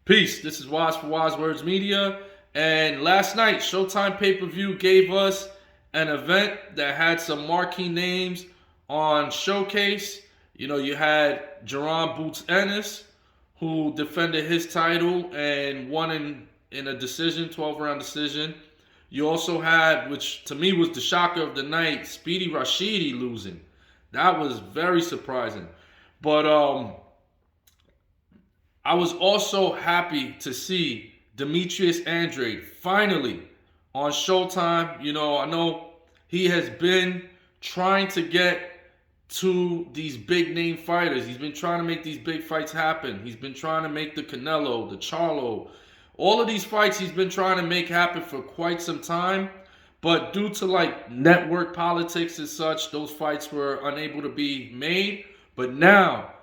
Peace. This is Wise for Wise Words Media. And last night, Showtime pay-per-view gave us an event that had some marquee names on Showcase. You had Jerron Boots Ennis, who defended his title and won in a decision, 12-round decision. You also had, which to me was the shocker of the night, Speedy Rashidi losing. That was very surprising. But I was also happy to see Demetrius Andrade finally on Showtime. I know he has been trying to get to these big name fighters. He's been trying to make these big fights happen. He's been trying to make the Canelo, the Charlo, all of these fights he's been trying to make happen for quite some time. But due to network politics and such, those fights were unable to be made. But now,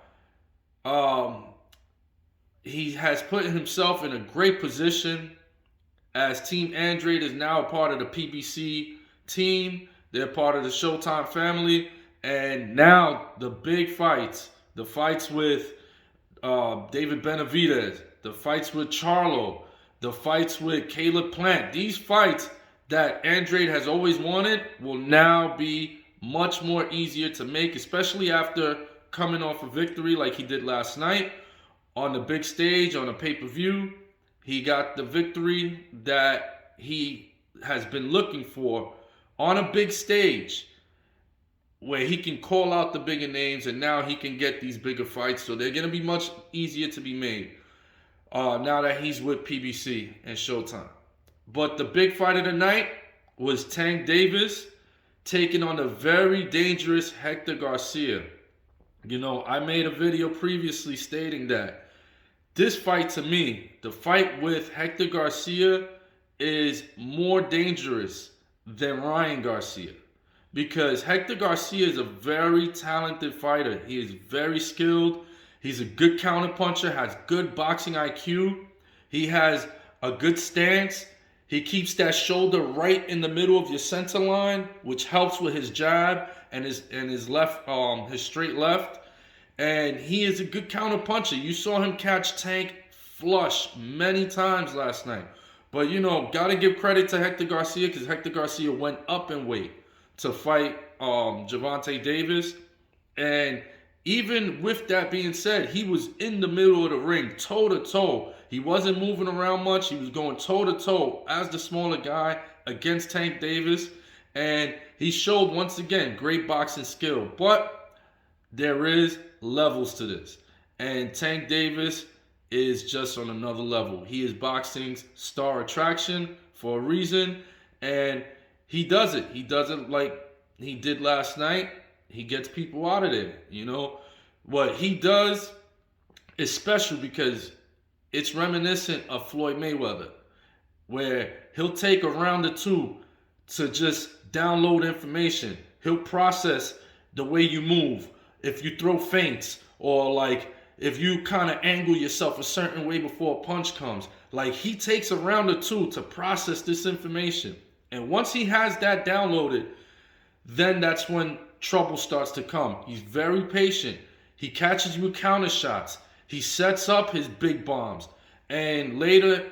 he has put himself in a great position as Team Andrade is now a part of the PBC team. They're part of the Showtime family. And now the big fights, the fights with David Benavidez, the fights with Charlo, the fights with Caleb Plant, these fights that Andrade has always wanted will now be much more easier to make, especially after coming off a victory like he did last night on the big stage, on a pay-per-view. He got the victory that he has been looking for on a big stage where he can call out the bigger names, and now he can get these bigger fights. So they're going to be much easier to be made now that he's with PBC and Showtime. But the big fight of the night was Tank Davis taking on the very dangerous Hector Garcia. I made a video previously stating that this fight, to me, the fight with Hector Garcia, is more dangerous than Ryan Garcia. Because Hector Garcia is a very talented fighter. He is very skilled. He's a good counterpuncher, has good boxing IQ. He has a good stance. He keeps that shoulder right in the middle of your center line, which helps with his jab and his left, his straight left. And he is a good counterpuncher. You saw him catch Tank flush many times last night. But, got to give credit to Hector Garcia because Hector Garcia went up in weight to fight Gervonta Davis. And even with that being said, he was in the middle of the ring, toe-to-toe. He wasn't moving around much. He was going toe-to-toe as the smaller guy against Tank Davis. And he showed, once again, great boxing skill. But there is levels to this. And Tank Davis is just on another level. He is boxing's star attraction for a reason. And he does it. He does it like he did last night. He gets people out of there. What he does is special because it's reminiscent of Floyd Mayweather, where he'll take a round or two to just download information. He'll process the way you move. If you throw feints, or if you kind of angle yourself a certain way before a punch comes, he takes a round or two to process this information. And once he has that downloaded, then that's when trouble starts to come. He's very patient. He catches you with counter shots. He sets up his big bombs. And later,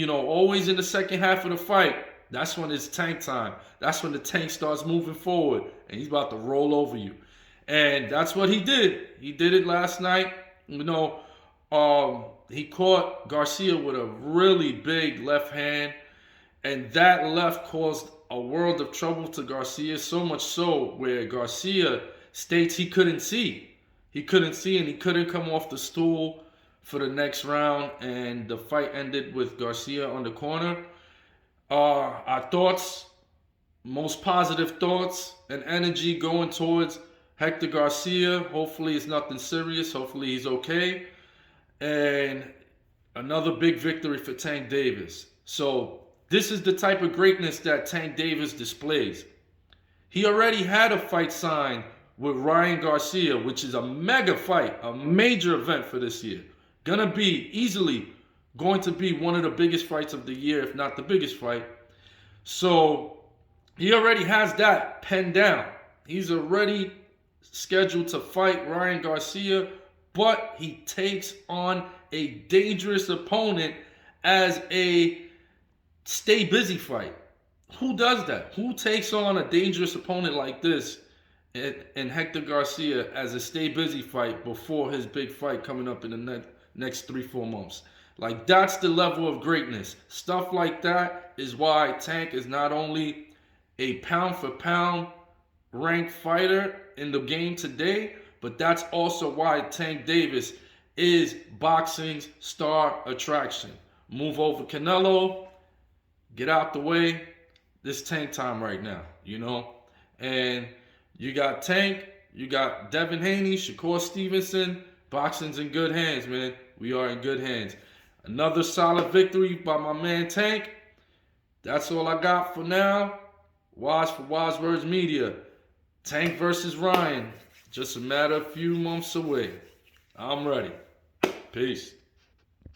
always in the second half of the fight, that's when it's tank time. That's when the tank starts moving forward and he's about to roll over you. And that's what he did. He did it last night. He caught Garcia with a really big left hand. And that left caused a world of trouble to Garcia, so much so where Garcia states he couldn't see. He couldn't see and he couldn't come off the stool for the next round. And the fight ended with Garcia on the corner. Our thoughts, most positive thoughts and energy going towards Hector Garcia. Hopefully it's nothing serious. Hopefully he's okay. And another big victory for Tank Davis. So this is the type of greatness that Tank Davis displays. He already had a fight signed with Ryan Garcia, which is a mega fight, a major event for this year. Easily going to be one of the biggest fights of the year, if not the biggest fight. So he already has that penned down. He's already scheduled to fight Ryan Garcia, but he takes on a dangerous opponent as a stay busy fight. Who does that? Who takes on a dangerous opponent like this in Hector Garcia as a stay busy fight before his big fight coming up in the next 3-4 months? Like, that's the level of greatness. Stuff like that is why Tank is not only a pound for pound ranked fighter in the game today, but that's also why Tank Davis is boxing's star attraction. Move over Canelo, get out the way. This Tank time right now, you know? And you got Tank, you got Devin Haney, Shakur Stevenson. Boxing's in good hands, man. We are in good hands. Another solid victory by my man Tank. That's all I got for now. Wise for Wise Words Media. Tank versus Ryan. Just a matter of a few months away. I'm ready. Peace.